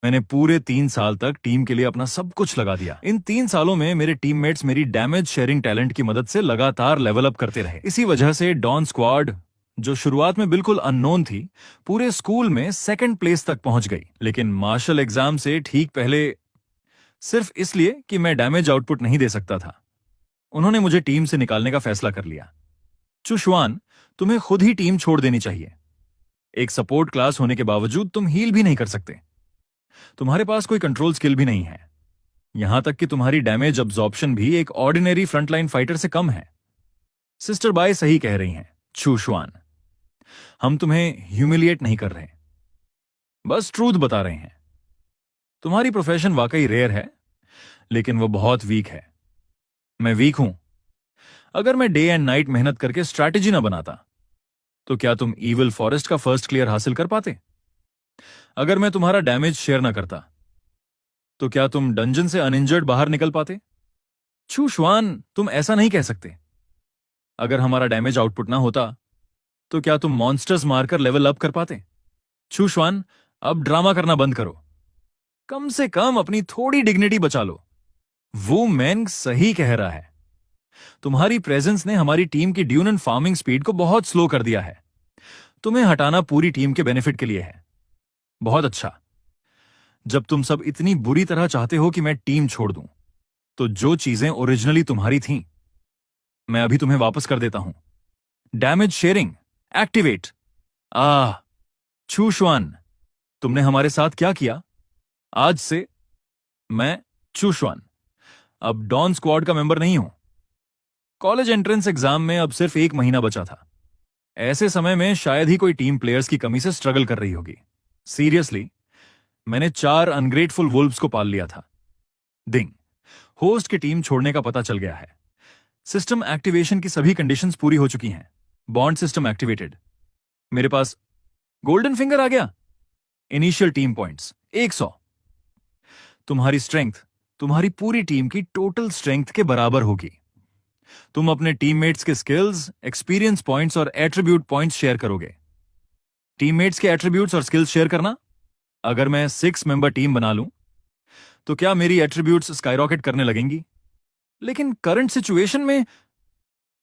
मैंने पूरे 3 साल तक टीम के लिए अपना सब कुछ लगा दिया। इन 3 सालों में मेरे टीममेट्स मेरी डैमेज शेयरिंग टैलेंट की मदद से लगातार लेवल अप करते रहे। इसी वजह से डॉन स्क्वाड, जो शुरुआत में बिल्कुल अननोन थी, पूरे स्कूल में सेकंड प्लेस तक पहुंच गई। लेकिन मार्शल एग्जाम से ठीक पहले, सिर्फ इसलिए कि मैं डैमेज आउटपुट नहीं दे सकता था, उन्होंने मुझे टीम से निकालने का फैसला कर लिया। चुशवान, तुम्हें खुद ही टीम छोड़ देनी चाहिए। एक सपोर्ट क्लास होने के बावजूद तुम हील भी नहीं कर सकते। तुम्हारे पास कोई कंट्रोल स्किल भी नहीं है। यहां तक कि तुम्हारी डैमेज अब्जॉर्प्शन भी एक ऑर्डिनरी फ्रंटलाइन फाइटर से कम है। सिस्टर बाय सही कह रही हैं, चुशवान। हम तुम्हें ह्यूमिलिएट नहीं कर रहे, बस ट्रूथ बता रहे हैं। तुम्हारी प्रोफेशन वाकई रेयर है, लेकिन वो बहुत वीक है। मैं वीक हूं। अगर मैं डे एंड नाइट मेहनत करके स्ट्रैटेजी ना बनाता, तो क्या तुम ईविल फॉरेस्ट का फर्स्ट क्लियर हासिल कर पाते? अगर मैं तुम्हारा डैमेज शेयर ना करता, तो क्या तुम डंजन से अनइंजर्ड बाहर निकल पाते? चुशवान, तुम ऐसा नहीं कह सकते। अगर हमारा डैमेज आउटपुट ना होता, तो क्या तुम मॉन्स्टर्स मारकर लेवल अप कर पाते? चुशवान, अब ड्रामा करना बंद करो। कम से कम अपनी थोड़ी डिग्निटी बचा लो। वो मैन सही कह रहा है। तुम्हारी प्रेजेंस ने हमारी टीम की ड्यून एंड फार्मिंग स्पीड को बहुत स्लो कर दिया है। तुम्हें हटाना पूरी टीम के बेनिफिट के लिए है। बहुत अच्छा। जब तुम सब इतनी बुरी तरह चाहते हो कि मैं टीम छोड़ दूं, तो जो चीजें ओरिजिनली तुम्हारी थीं, मैं अभी तुम्हें वापस कर देता हूं। Damage sharing activate. आह, चुशवान, तुमने हमारे साथ क्या किया? आज से मैं, चुशवान, अब डॉन स्क्वाड का मेंबर नहीं हूं। कॉलेज एंट्रेंस एग्जाम में अब सिर्फ 1 महीना बचा था। ऐसे समय में शायद ही कोई टीम प्लेयर्स की कमी से स्ट्रगल कर रही होगी। सीरियसली, मैंने 4 अनग्रेटफुल वुल्व्स को पाल लिया था। डिंग, होस्ट की टीम छोड़ने का पता चल गया है। सिस्टम एक्टिवेशन की सभी कंडीशंस पूरी हो चुकी हैं। Bond system activated. मेरे पास गोल्डन फिंगर आ गया। Initial team points 100। तुम्हारी स्ट्रेंथ तुम्हारी पूरी टीम की टोटल स्ट्रेंथ के बराबर होगी। तुम अपने टीममेट्स के स्किल्स, एक्सपीरियंस पॉइंट्स और एट्रीब्यूट पॉइंट्स शेयर करोगे। टीममेट्स के एट्रीब्यूट्स और स्किल्स शेयर करना। अगर मैं 6 मेंबर टीम बना लूं, तो क्या मेरी एट्रीब्यूट्स स्काईरॉकेट करने लगेंगी? लेकिन करंट सिचुएशन में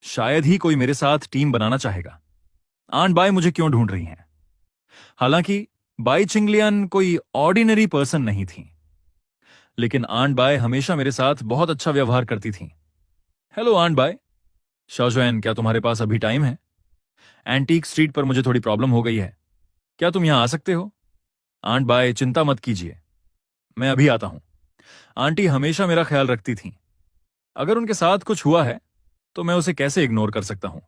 शायद ही कोई मेरे साथ टीम बनाना चाहेगा। आंट बाय मुझे क्यों ढूंढ रही हैं? हालांकि बाई चिंगलियन कोई ऑर्डिनरी पर्सन नहीं थी, लेकिन आंट बाय हमेशा मेरे साथ बहुत अच्छा व्यवहार करती थी। Hello aunt bye. शाओजुएन, क्या तुम्हारे पास अभी टाइम है? एंटीक स्ट्रीट पर मुझे थोड़ी प्रॉब्लम हो गई है। क्या तुम यहां आ सकते हो? आंट बाय, चिंता मत कीजिए, मैं अभी आता हूं। आंटी हमेशा मेरा ख्याल रखती थीं। अगर उनके साथ कुछ हुआ है, तो मैं उसे कैसे इग्नोर कर सकता हूं?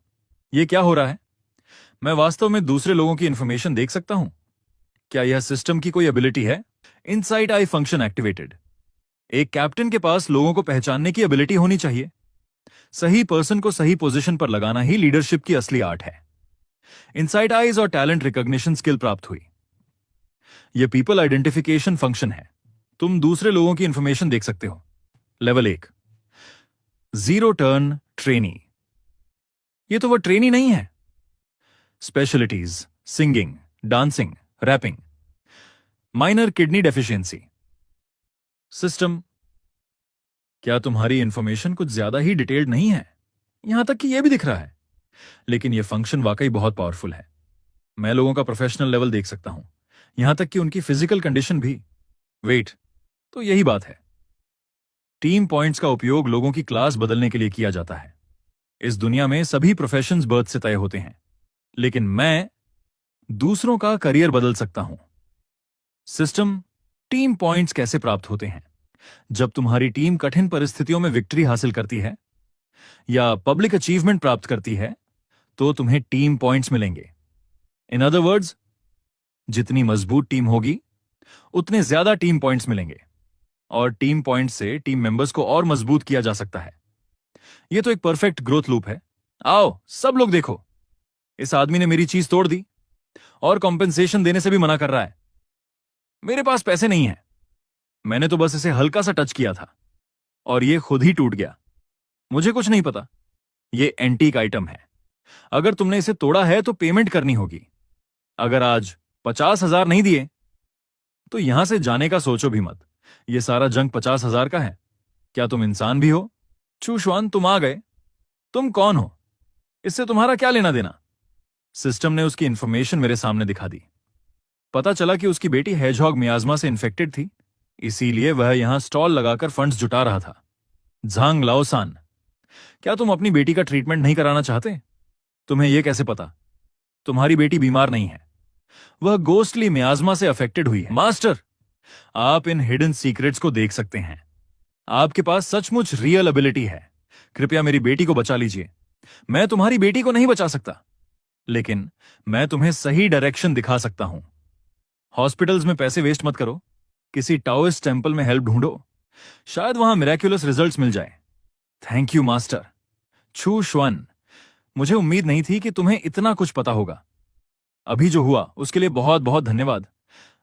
यह क्या हो रहा है? मैं वास्तव में दूसरे लोगों की इंफॉर्मेशन देख सकता हूं? क्या यह सिस्टम की कोई एबिलिटी है? Inside I function activated. एक कैप्टन के पास लोगों को पहचानने की एबिलिटी होनी चाहिए। सही पर्सन को सही पोजीशन पर लगाना ही लीडरशिप की असली आर्ट है। इनसाइड आईज और टैलेंट रिकॉग्निशन स्किल प्राप्त हुई। यह पीपल आइडेंटिफिकेशन फंक्शन है। तुम दूसरे लोगों की इंफॉर्मेशन देख सकते हो। Level 1, zero turn trainee. यह तो वह ट्रेनी नहीं है। Specialities, singing, dancing, rapping. Minor kidney deficiency. System, क्या तुम्हारी इंफॉर्मेशन कुछ ज्यादा ही डिटेल्ड नहीं है? यहां तक कि यह भी दिख रहा है। लेकिन यह फंक्शन वाकई बहुत पावरफुल है। मैं लोगों का प्रोफेशनल लेवल देख सकता हूं, यहां तक कि उनकी फिजिकल कंडीशन भी। वेट, तो यही बात है। टीम पॉइंट्स का उपयोग लोगों की क्लास बदलने के लिए किया जाता है। इस दुनिया में सभी प्रोफेशंस बर्थ से तय होते हैं, लेकिन मैं दूसरों का करियर बदल सकता हूं। सिस्टम, टीम पॉइंट्स कैसे प्राप्त होते हैं? जब तुम्हारी टीम कठिन परिस्थितियों में विक्ट्री हासिल करती है या पब्लिक अचीवमेंट प्राप्त करती है, तो तुम्हें टीम पॉइंट्स मिलेंगे। इन अदर वर्ड्स, जितनी मजबूत टीम होगी, उतने ज्यादा टीम पॉइंट्स मिलेंगे, और टीम पॉइंट्स से टीम मेंबर्स को और मजबूत किया जा सकता है। यह तो एक परफेक्ट ग्रोथ लूप है। आओ सब लोग देखो, इस आदमी ने मेरी चीज तोड़ दी और कॉम्पेंसेशन देने से भी मना कर रहा है। मेरे पास पैसे नहीं है। मैंने तो बस इसे हल्का सा टच किया था और यह खुद ही टूट गया। मुझे कुछ नहीं पता। यह एंटीक आइटम है। अगर तुमने इसे तोड़ा है तो पेमेंट करनी होगी। अगर आज 50,000 नहीं दिए, तो यहां से जाने का सोचो भी मत। ये सारा जंक 50,000 का है। क्या तुम इंसान भी हो? चूशवान, तुम आ गए। तुम कौन हो? इससे तुम्हारा क्या लेना देना? सिस्टम ने उसकी इंफॉर्मेशन मेरे सामने दिखा दी। पता चला कि उसकी बेटी हेजहॉग मियाज्मा से इन्फेक्टेड थी, इसीलिए वह यहां स्टॉल लगाकर फंड्स जुटा रहा था। झांग लाओसान, क्या तुम अपनी बेटी का ट्रीटमेंट नहीं कराना चाहते? तुम्हें यह कैसे पता? तुम्हारी बेटी बीमार नहीं है, वह गोस्टली मियाज्मा से अफेक्टेड हुई है। मास्टर, आप इन हिडन सीक्रेट्स को देख सकते हैं। आपके पास सचमुच रियल एबिलिटी है। कृपया मेरी बेटी को बचा लीजिए। मैं तुम्हारी बेटी को नहीं बचा सकता, लेकिन मैं तुम्हें सही डायरेक्शन दिखा सकता हूं। हॉस्पिटल्स में पैसे वेस्ट मत करो। किसी टाओइस्ट टेंपल में हेल्प ढूंढो, शायद वहां मिरेक्युलस रिजल्ट्स मिल जाए। Thank you master. छू श्वन, मुझे उम्मीद नहीं थी कि तुम्हें इतना कुछ पता होगा। अभी जो हुआ उसके लिए बहुत बहुत धन्यवाद।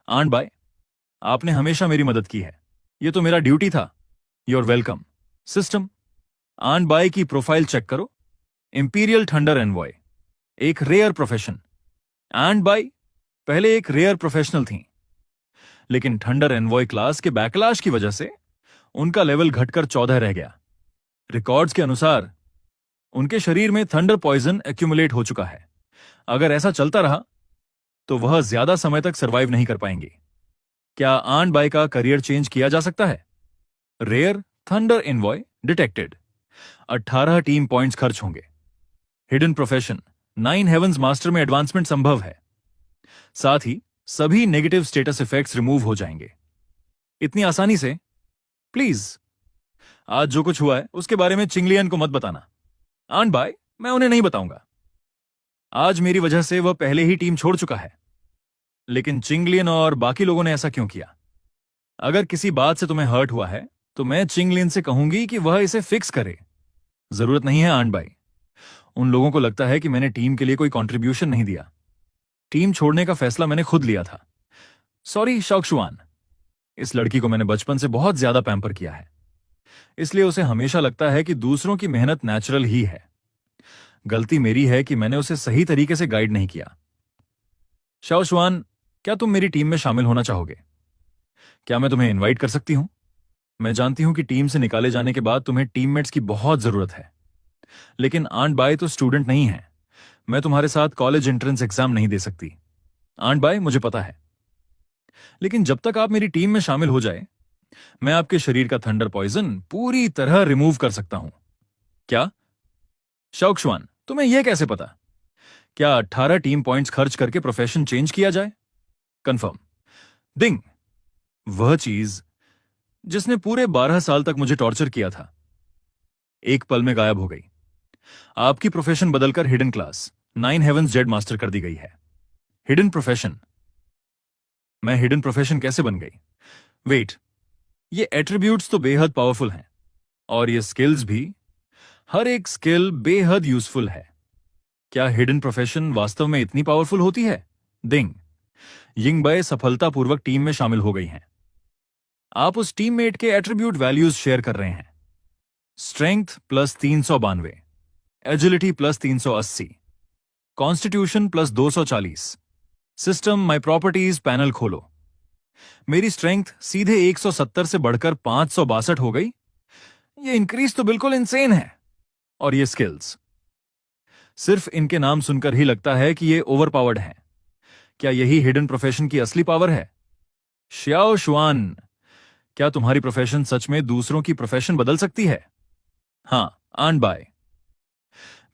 आंट बाय, आपने हमेशा मेरी मदद की है। यह तो मेरा ड्यूटी था। Your welcome. सिस्टम, आंट बाय की प्रोफाइल चेक करो। इंपीरियल थंडर एनवॉय, एक रेयर प्रोफेशन। आंट बाय पहले एक रेयर प्रोफेशनल थी, लेकिन थंडर एनवॉय क्लास के बैकलैश की वजह से उनका लेवल घटकर 14 रह गया। रिकॉर्ड्स के अनुसार उनके शरीर में थंडर पॉइजन एक्यूमुलेट हो चुका है। अगर ऐसा चलता रहा तो वह ज्यादा समय तक सरवाइव नहीं कर पाएंगे। क्या आंट बाय का करियर चेंज किया जा सकता है? Rare thunder envoy detected. 18 team points खर्च होंगे। हिडन प्रोफेशन 9 हेवंस मास्टर में एडवांसमेंट संभव है। साथ ही सभी नेगेटिव स्टेटस इफेक्ट्स रिमूव हो जाएंगे। इतनी आसानी से? प्लीज, आज जो कुछ हुआ है उसके बारे में चिंगलियन को मत बताना। आंट बाय, मैं उन्हें नहीं बताऊंगा। आज मेरी वजह से वह पहले ही टीम छोड़ चुका है। लेकिन चिंगलियन और बाकी लोगों ने ऐसा क्यों किया? अगर किसी बात से तुम्हें हर्ट हुआ है तो मैं चिंगलियन से कहूंगी कि वह इसे फिक्स करे। जरूरत नहीं है आंट बाय। उन लोगों को लगता है कि मैंने टीम के लिए कोई कंट्रीब्यूशन नहीं दिया। टीम छोड़ने का फैसला मैंने खुद लिया था। सॉरी शाओक्शुआन, इस लड़की को मैंने बचपन से बहुत ज्यादा पैम्पर किया है, इसलिए उसे हमेशा लगता है कि दूसरों की मेहनत नेचुरल ही है। गलती मेरी है कि मैंने उसे सही तरीके से गाइड नहीं किया। शाओशुआन, क्या तुम मेरी टीम में शामिल होना चाहोगे? क्या मैं तुम्हें इनवाइट कर सकती हूं? मैं जानती हूं कि टीम से निकाले जाने के बाद तुम्हें टीममेट्स की बहुत जरूरत है, लेकिन आंट बाय तो स्टूडेंट नहीं है। मैं तुम्हारे साथ कॉलेज एंट्रेंस एग्जाम नहीं दे सकती। आंट बाय, मुझे पता है, लेकिन जब तक आप मेरी टीम में शामिल हो जाए, मैं आपके शरीर का थंडर पॉइजन पूरी तरह रिमूव कर सकता हूं। क्या? शाओक्शुआन, तुम्हें यह कैसे पता? क्या 18 टीम पॉइंट्स खर्च करके प्रोफेशन चेंज किया जाए? कंफर्म। दिंग, वह चीज जिसने पूरे 12 साल तक मुझे टॉर्चर किया था, एक पल में गायब हो गई। आपकी प्रोफेशन बदलकर hidden class 9 heavens Z master कर दी गई है। Hidden profession? मैं हिडन प्रोफेशन कैसे बन गई? वेट, ये एट्रीब्यूट्स तो बेहद पावरफुल हैं, और ये स्किल्स भी। हर एक स्किल बेहद यूजफुल है। क्या हिडन प्रोफेशन वास्तव में इतनी पावरफुल होती है? दिंग, यिंगबय सफलतापूर्वक टीम में शामिल हो गई हैं। आप उस टीममेट के एट्रीब्यूट वैल्यूज शेयर कर रहे हैं। Strength plus 392, agility plus 380, constitution plus 240। System my properties panel खोलो। मेरी स्ट्रेंथ सीधे 170 से बढ़कर 562 हो गई। ये इंक्रीज तो बिल्कुल इंसेन है। और ये स्किल्स, सिर्फ इनके नाम सुनकर ही लगता है कि ये ओवरपावर्ड हैं। क्या यही हिडन प्रोफेशन की असली पावर है? श्याओ शुआन, क्या तुम्हारी प्रोफेशन सच में दूसरों की प्रोफेशन बदल सकती है? हां, आंट बाय,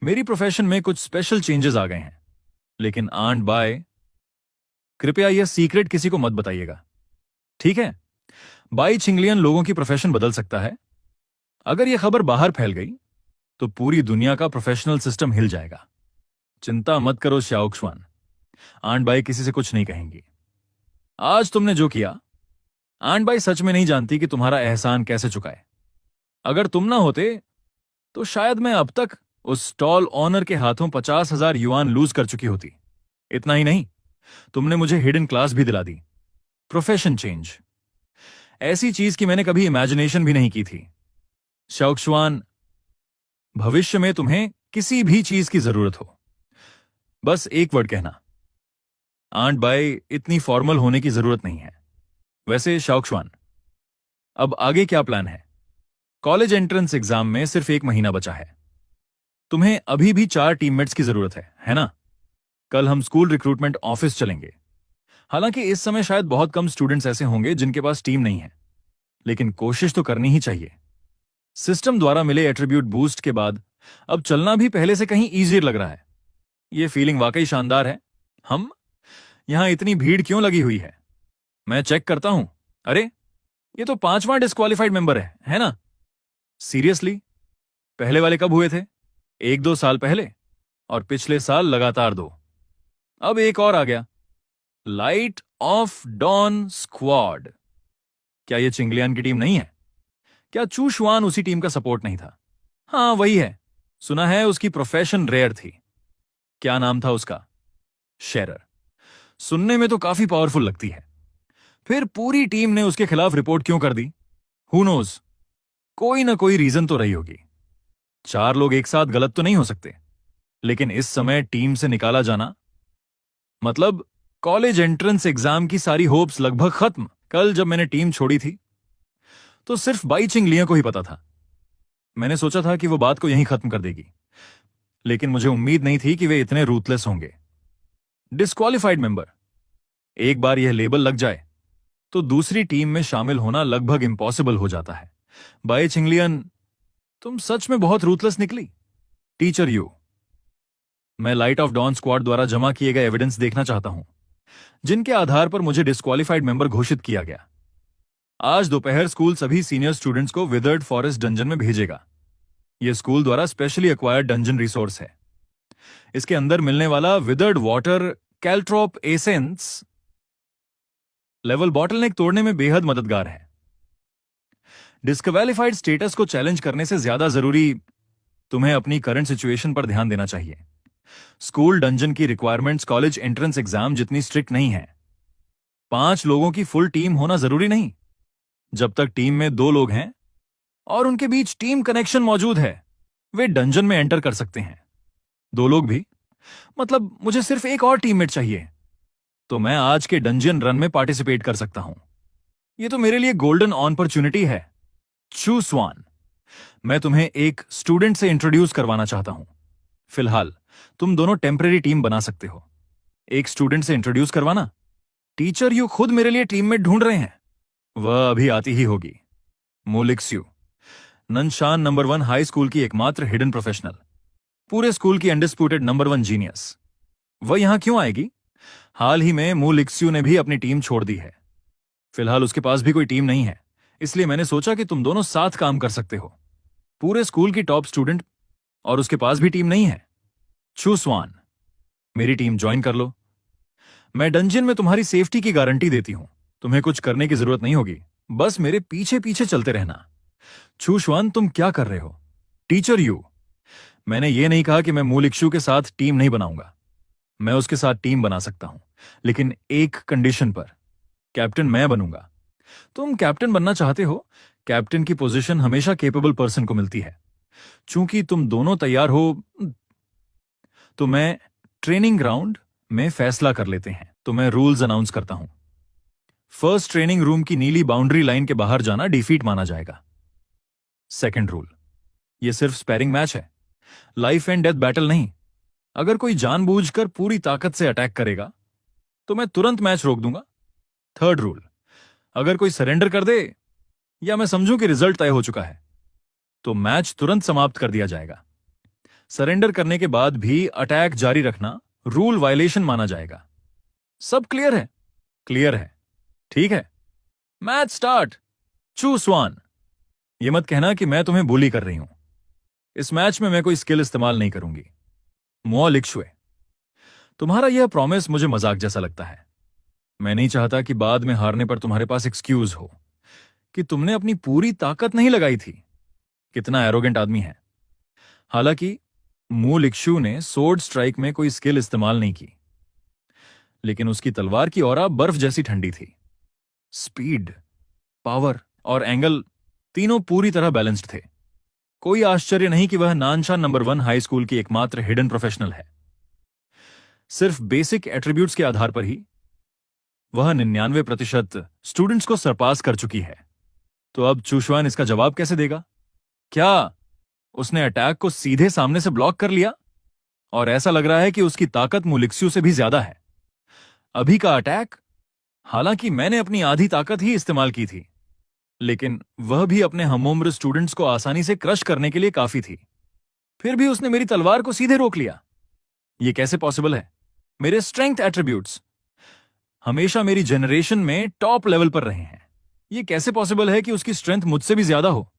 मेरी प्रोफेशन में कुछ स्पेशल चेंजेस आ गए हैं, लेकिन आंट बाय, कृपया यह सीक्रेट किसी को मत बताइएगा, ठीक है? बाई चिंगलियन लोगों की प्रोफेशन बदल सकता है। अगर यह खबर बाहर फैल गई तो पूरी दुनिया का प्रोफेशनल सिस्टम हिल जाएगा। चिंता मत करो शाओक्शुआन, आंट बाई किसी से कुछ नहीं कहेंगी। आज तुमने जो किया, आंट बाई सच में नहीं जानती कि तुम्हारा एहसान कैसे चुकाए। अगर तुम ना होते तो शायद मैं अब तक उस स्टॉल ऑनर के हाथों 50,000 युआन लूज कर चुकी होती। इतना ही नहीं, तुमने मुझे हिडन क्लास भी दिला दी। प्रोफेशन चेंज, ऐसी चीज की मैंने कभी इमेजिनेशन भी नहीं की थी। शाओक्शुआन, भविष्य में तुम्हें किसी भी चीज की जरूरत हो, बस एक वर्ड कहना। आंट बाय, इतनी फॉर्मल होने की जरूरत नहीं है। वैसे शाओक्सुआन, अब आगे क्या प्लान है? कॉलेज एंट्रेंस एग्जाम में सिर्फ 1 महीना बचा है। तुम्हें अभी भी 4 टीममेट्स की जरूरत है ना? कल हम स्कूल रिक्रूटमेंट ऑफिस चलेंगे। हालांकि इस समय शायद बहुत कम स्टूडेंट्स ऐसे होंगे जिनके पास टीम नहीं है, लेकिन कोशिश तो करनी ही चाहिए। सिस्टम द्वारा मिले एट्रीब्यूट बूस्ट के बाद अब चलना भी पहले से कहीं ईजियर लग रहा है। यह फीलिंग वाकई शानदार है। हम यहां इतनी भीड़ क्यों लगी हुई है? मैं चेक करता हूं। अरे, ये तो 5वां डिस्क्वालिफाइड मेंबर है ना? सीरियसली? पहले वाले कब हुए थे? 1-2 साल पहले, और पिछले साल लगातार 2। अब एक और आ गया, लाइट ऑफ डॉन स्क्वाड। क्या यह चिंगलियान की टीम नहीं है? क्या चू शुआन उसी टीम का सपोर्ट नहीं था? हाँ, वही है। सुना है उसकी प्रोफेशन रेयर थी। क्या नाम था उसका? शेरर। सुनने में तो काफी पावरफुल लगती है। फिर पूरी टीम ने उसके खिलाफ रिपोर्ट क्यों कर दी? हु नोज, कोई ना कोई रीजन तो रही होगी। 4 लोग एक साथ गलत तो नहीं हो सकते, लेकिन इस समय टीम से निकाला जाना मतलब कॉलेज एंट्रेंस एग्जाम की सारी होप्स लगभग खत्म। कल जब मैंने टीम छोड़ी थी तो सिर्फ बाई चिंगलिया को ही पता था। मैंने सोचा था कि वो बात को यहीं खत्म कर देगी, लेकिन मुझे उम्मीद नहीं थी कि वे इतने रूथलेस होंगे। डिस्क्वालिफाइड मेंबर, एक बार यह लेबल लग जाए तो दूसरी टीम में शामिल होना लगभग इम्पॉसिबल हो जाता है। बाई चिंगलियन, तुम सच में बहुत रूथलेस निकली। टीचर यू, मैं लाइट ऑफ डॉन स्क्वाड द्वारा जमा किए गए एविडेंस देखना चाहता हूं, जिनके आधार पर मुझे डिस्क्वालिफाइड मेंबर घोषित किया गया। आज दोपहर स्कूल सभी सीनियर स्टूडेंट्स को विदर्ड फॉरेस्ट डंजन में भेजेगा। यह स्कूल द्वारा स्पेशली एक्वायर्ड डंजन रिसोर्स है। इसके अंदर मिलने वाला withered water caltrop essence level bottleneck तोड़ने में बेहद मददगार है। डिस्क्वालिफाइड स्टेटस को चैलेंज करने से ज्यादा जरूरी तुम्हें अपनी करंट सिचुएशन पर ध्यान देना चाहिए। स्कूल डंजन की रिक्वायरमेंट्स कॉलेज एंट्रेंस एग्जाम जितनी स्ट्रिक्ट नहीं है। 5 लोगों की फुल टीम होना जरूरी नहीं। जब तक टीम में 2 लोग हैं और उनके बीच टीम कनेक्शन मौजूद है, वे डंजन में एंटर कर सकते हैं। 2 लोग भी, मतलब मुझे सिर्फ एक और टीममेट चाहिए, तो मैं आज के डंजन रन में पार्टिसिपेट कर सकता हूं। यह तो मेरे लिए गोल्डन अपॉर्चुनिटी है। चू स्वान, मैं तुम्हें एक स्टूडेंट से इंट्रोड्यूस करवाना चाहता हूं। फिलहाल तुम दोनों टेम्परेरी टीम बना सकते हो। एक स्टूडेंट से इंट्रोड्यूस करवाना। टीचर यू खुद मेरे लिए टीममेट ढूंढ रहे हैं। वह अभी आती ही होगी। मोलिक्स्यू, ननशान नंबर 1 हाई स्कूल की एकमात्र हिडन प्रोफेशनल, पूरे स्कूल की अनडिस्प्यूटेड नंबर 1 जीनियस। वह यहां क्यों आएगी? हाल ही में मोलिक्स्यू ने भी अपनी टीम छोड़ दी है। फिलहाल उसके पास भी कोई टीम नहीं है, इसलिए मैंने सोचा कि तुम दोनों साथ काम कर सकते हो। पूरे स्कूल की टॉप स्टूडेंट और उसके पास भी टीम नहीं है। चू स्वान, मेरी टीम ज्वाइन कर लो। मैं डंजन में तुम्हारी सेफ्टी की गारंटी देती हूं। तुम्हें कुछ करने की जरूरत नहीं होगी, बस मेरे पीछे पीछे चलते रहना। चू स्वान, तुम क्या कर रहे हो? टीचर यू, मैंने ये नहीं कहा कि मैं मोलिक्स्यू के साथ टीम नहीं बनाऊंगा। मैं उसके साथ टीम बना सकता हूं, लेकिन एक कंडीशन पर। कैप्टन मैं बनूंगा। तुम कैप्टन बनना चाहते हो? कैप्टन की पोजीशन हमेशा केपेबल पर्सन को मिलती है। चूंकि तुम दोनों तैयार हो, तो मैं ट्रेनिंग ग्राउंड में फैसला कर लेते हैं। तो मैं रूल्स अनाउंस करता हूं। फर्स्ट, ट्रेनिंग रूम की नीली बाउंड्री लाइन के बाहर जाना डिफीट माना जाएगा। सेकंड रूल, यह सिर्फ स्पैरिंग मैच है, लाइफ एंड डेथ बैटल नहीं। अगर कोई जानबूझकर पूरी ताकत से अटैक करेगा तो मैं तुरंत मैच रोक दूंगा। थर्ड रूल, अगर कोई सरेंडर कर दे या मैं समझूं कि रिजल्ट तय हो चुका है, तो मैच तुरंत समाप्त कर दिया जाएगा। सरेंडर करने के बाद भी अटैक जारी रखना रूल वायलेशन माना जाएगा। सब क्लियर है? क्लियर है, ठीक है। Match start. चू स्वान, यह मत कहना कि मैं तुम्हें बुली कर रही हूं। इस मैच में मैं कोई स्किल इस्तेमाल नहीं करूंगी। मोलिक्स्यू, तुम्हारा यह प्रॉमिस मुझे मजाक जैसा लगता है। मैं नहीं चाहता कि बाद में हारने पर तुम्हारे पास एक्सक्यूज हो कि तुमने अपनी पूरी ताकत नहीं लगाई थी। कितना एरोगेंट आदमी है। हालांकि मोलिक्स्यू ने सोर्ड स्ट्राइक में कोई स्किल इस्तेमाल नहीं की, लेकिन उसकी तलवार की ऑरा बर्फ जैसी ठंडी थी। स्पीड, पावर और एंगल तीनों पूरी तरह बैलेंस्ड थे। कोई आश्चर्य नहीं कि वह नानशान नंबर 1 हाई स्कूल की एकमात्र हिडन प्रोफेशनल है। सिर्फ बेसिक एट्रीब्यूट्स के आधार पर ही वह 99% स्टूडेंट्स को सरपास कर चुकी है। तो अब चूशवान इसका जवाब कैसे देगा? क्या उसने अटैक को सीधे सामने से ब्लॉक कर लिया? और ऐसा लग रहा है कि उसकी ताकत मुलिक्स्यू से भी ज्यादा है। अभी का अटैक, हालांकि मैंने अपनी आधी ताकत ही इस्तेमाल की थी, लेकिन वह भी अपने हमउम्र स्टूडेंट्स को आसानी से क्रश करने के लिए काफी थी। फिर भी उसने मेरी तलवार को सीधे रोक लिया। यह कैसे पॉसिबल है? मेरे स्ट्रेंथ एट्रीब्यूट्स हमेशा मेरी जनरेशन में टॉप लेवल पर रहे हैं। यह कैसे पॉसिबल है कि उसकी स्ट्रेंथ मुझसे भी ज्यादा हो?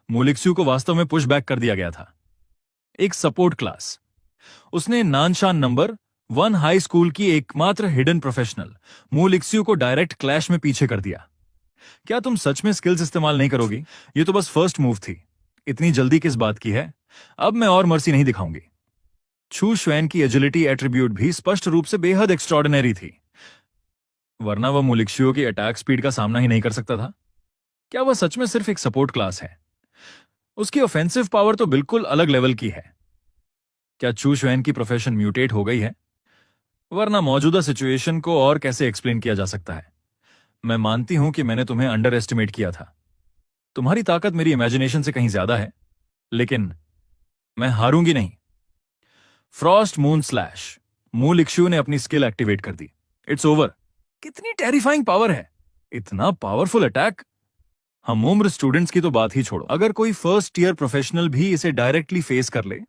मुलिक्स्यू को वास्तव में पुश बैक कर दिया गया था। एक सपोर्ट क्लास। उसने नानशान नंबर 1 हाई स्कूल की एकमात्र हिडन प्रोफेशनल मुलिक्स्यू को डायरेक्ट क्लैश में पीछे कर दिया। क्या तुम सच में स्किल्स इस्तेमाल नहीं करोगी? यह तो बस फर्स्ट मूव थी। इतनी जल्दी किस बात की है? अब मैं और मर्सी नहीं दिखाऊंगी। छू श्वेन की एजिलिटी एट्रीब्यूट भी स्पष्ट रूप से बेहद एक्स्ट्रॉर्डिनरी थी, वरना वह मुलिक्स्यू की अटैक स्पीड का सामना ही नहीं कर सकता था। क्या वह सच में सिर्फ एक सपोर्ट क्लास है? उसकी ऑफेंसिव पावर तो बिल्कुल अलग लेवल की है। क्या चू श्वेन की प्रोफेशन म्यूटेट हो गई है? वरना मौजूदा सिचुएशन को और कैसे एक्सप्लेन किया जा सकता है? मैं मानती हूं कि मैंने तुम्हें अंडर एस्टिमेट किया था। तुम्हारी ताकत मेरी इमेजिनेशन से कहीं ज्यादा है, लेकिन मैं हारूंगी नहीं। Frost moon slash. मुलिक्स्यू ने अपनी स्किल एक्टिवेट कर दी। It's over. कितनी टेरिफाइंग पावर है! इतना पावरफुल अटैक। हम उम्र स्टूडेंट्स की तो बात ही छोड़ो, अगर कोई फर्स्ट ईयर प्रोफेशनल भी इसे डायरेक्टली फेस कर ले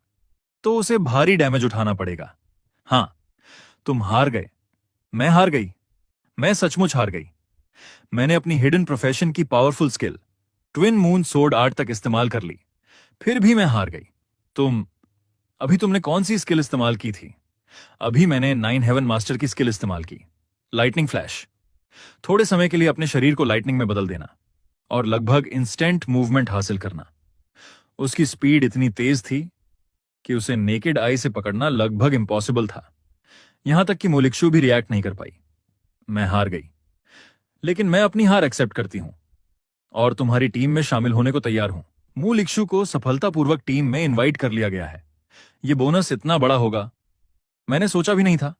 तो उसे भारी डैमेज उठाना पड़ेगा। हां, तुम हार गए। मैं हार गई। मैं सचमुच हार गई। मैंने अपनी हिडन प्रोफेशन की powerful skill twin moon sword art तक इस्तेमाल कर ली, फिर भी मैं हार गई। अभी तुमने कौन सी स्किल इस्तेमाल की थी? अभी मैंने 9 हेवन मास्टर की स्किल इस्तेमाल की, लाइटनिंग फ्लैश। थोड़े समय के लिए अपने शरीर को लाइटनिंग में बदल देना और लगभग इंस्टेंट मूवमेंट हासिल करना। उसकी स्पीड इतनी तेज थी कि उसे नेकेड आई से पकड़ना लगभग इम्पॉसिबल था। यहां तक कि मुलिक्स्यू भी रिएक्ट नहीं कर पाई। मैं हार गई, लेकिन मैं अपनी हार एक्सेप्ट करती हूं और तुम्हारी टीम में शामिल होने को तैयार हूं। मुलिक्स्यू को सफलतापूर्वक टीम में इनवाइट कर लिया गया है। यह बोनस इतना बड़ा होगा, मैंने सोचा भी नहीं था।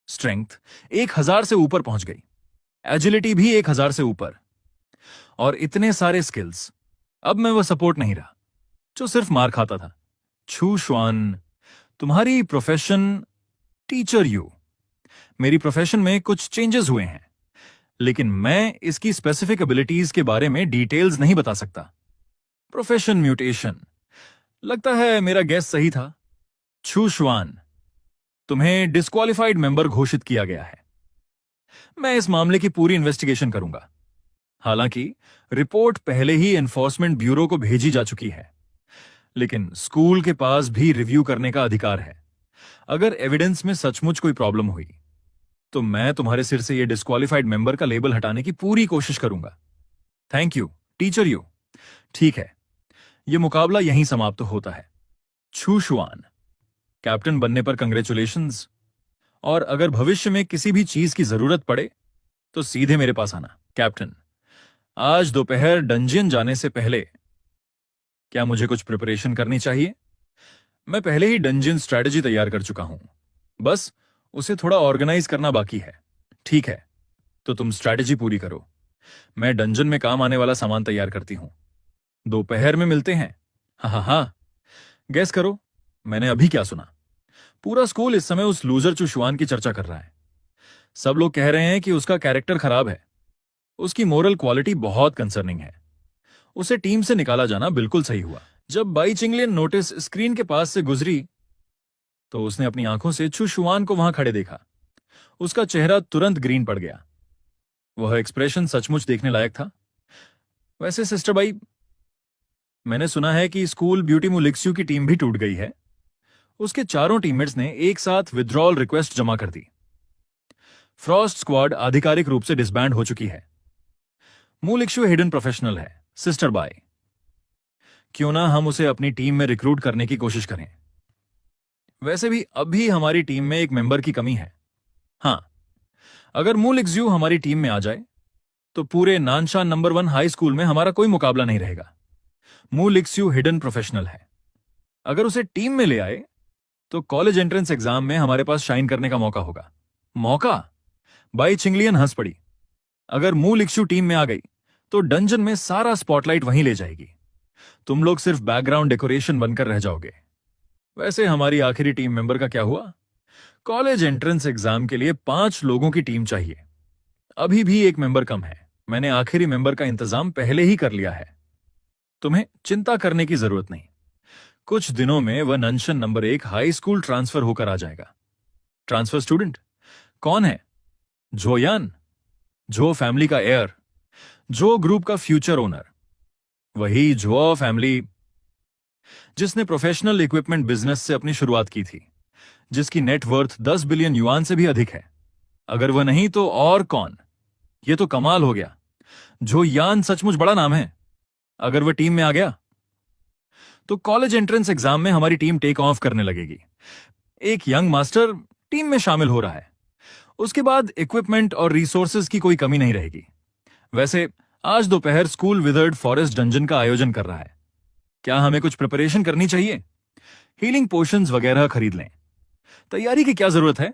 स्ट्रेंथ 1000 से ऊपर पहुंच गई, एजिलिटी भी 1000 से ऊपर, और इतने सारे स्किल्स। अब मैं वह सपोर्ट नहीं रहा जो सिर्फ मार खाता था। छू श्वान, तुम्हारी प्रोफेशन टीचर यू। मेरी प्रोफेशन में कुछ चेंजेस हुए हैं, लेकिन मैं इसकी स्पेसिफिक एबिलिटीज के बारे में डिटेल्स नहीं बता सकता। Profession mutation. लगता है मेरा गेस सही था। छू श्वान, तुम्हें डिस्क्वालिफाइड मेंबर घोषित किया गया है। मैं इस मामले की पूरी इन्वेस्टिगेशन करूंगा। हालांकि रिपोर्ट पहले ही एनफोर्समेंट ब्यूरो को भेजी जा चुकी है, लेकिन स्कूल के पास भी रिव्यू करने का अधिकार है। अगर एविडेंस में सचमुच कोई प्रॉब्लम हुई तो मैं तुम्हारे सिर से यह डिस्क्वालिफाइड मेंबर का लेबल हटाने की पूरी कोशिश करूंगा। Thank you teacher you. ठीक है, यह मुकाबला यहीं समाप्त होता है। छू शुआन, कैप्टन बनने पर कंग्रेचुलेशंस, और अगर भविष्य में किसी भी चीज की जरूरत पड़े तो सीधे मेरे पास आना। कैप्टन, आज दोपहर डंजियन जाने से पहले क्या मुझे कुछ प्रिपरेशन करनी चाहिए? मैं पहले ही डंजियन स्ट्रैटेजी तैयार कर चुका हूं, बस उसे थोड़ा ऑर्गेनाइज करना बाकी है। ठीक है, तो तुम स्ट्रैटेजी पूरी करो, मैं डंजन में काम आने वाला सामान तैयार करती हूं। दोपहर में मिलते हैं। हाँ हाँ हाँ। गैस करो मैंने अभी क्या सुना? पूरा स्कूल इस समय उस लूजर चुशवान की चर्चा कर रहा है। सब लोग कह रहे हैं कि उसका कैरेक्टर खराब है, उसकी मोरल क्वालिटी बहुत कंसर्निंग है। उसे टीम से निकाला जाना बिल्कुल सही हुआ। जब बाई चिंगलियन नोटिस स्क्रीन के पास से गुजरी तो उसने अपनी आंखों से चुशवान को वहां खड़े देखा। उसका चेहरा तुरंत ग्रीन पड़ गया। वह एक्सप्रेशन सचमुच देखने लायक था। वैसे सिस्टर बाई, मैंने सुना है कि स्कूल ब्यूटी मुलिक्स्यू की टीम भी टूट गई है। उसके चारों टीममेट्स ने एक साथ विथड्रॉल रिक्वेस्ट जमा कर दी। फ्रॉस्ट स्क्वाड आधिकारिक रूप से डिसबैंड हो चुकी है। मुलिक्स्यू हिडन प्रोफेशनल है। सिस्टर बाय, क्यों ना हम उसे अपनी टीम में रिक्रूट करने की कोशिश करें? वैसे भी अभी हमारी टीम में एक मेंबर की कमी है। हां, अगर मुलिक्स्यू हमारी टीम में आ जाए तो पूरे नानशान नंबर 1 हाई स्कूल में हमारा कोई मुकाबला नहीं रहेगा। मुलिक्स्यू हिडन प्रोफेशनल है। अगर उसे टीम में ले आए तो कॉलेज एंट्रेंस एग्जाम में हमारे पास शाइन करने का मौका होगा। मौका? बाई चिंगलियन हंस पड़ी। अगर मू लिक्शु टीम में आ गई तो डंजन में सारा स्पॉटलाइट वहीं ले जाएगी। तुम लोग सिर्फ बैकग्राउंड डेकोरेशन बनकर रह जाओगे। वैसे हमारी आखिरी टीम मेंबर का क्या हुआ? कॉलेज एंट्रेंस एग्जाम के लिए 5 लोगों की टीम चाहिए। अभी भी एक मेंबर कम है। मैंने आखिरी मेंबर का इंतजाम पहले ही कर लिया है। तुम्हें चिंता करने की जरूरत नहीं। कुछ दिनों में वह नंशन नंबर 1 हाई स्कूल ट्रांसफर होकर आ जाएगा। ट्रांसफर स्टूडेंट कौन है? जोयान। जो फैमिली का एयर, जो ग्रुप का फ्यूचर ओनर, वही जो फैमिली जिसने प्रोफेशनल इक्विपमेंट बिजनेस से अपनी शुरुआत की थी, जिसकी नेटवर्थ 10 बिलियन युआन से भी अधिक है। अगर वह नहीं तो और कौन? यह तो कमाल हो गया। जो यान सचमुच बड़ा नाम है। अगर वह टीम में आ गया तो कॉलेज एंट्रेंस एग्जाम में हमारी टीम टेक ऑफ करने लगेगी। एक यंग मास्टर टीम में शामिल हो रहा है। उसके बाद इक्विपमेंट और रिसोर्सेज की कोई कमी नहीं रहेगी। वैसे आज दोपहर स्कूल विदर्ड फॉरेस्ट डंजन का आयोजन कर रहा है। क्या हमें कुछ प्रिपरेशन करनी चाहिए? हीलिंग पोशंस वगैरह खरीद लें। तैयारी की क्या जरूरत है?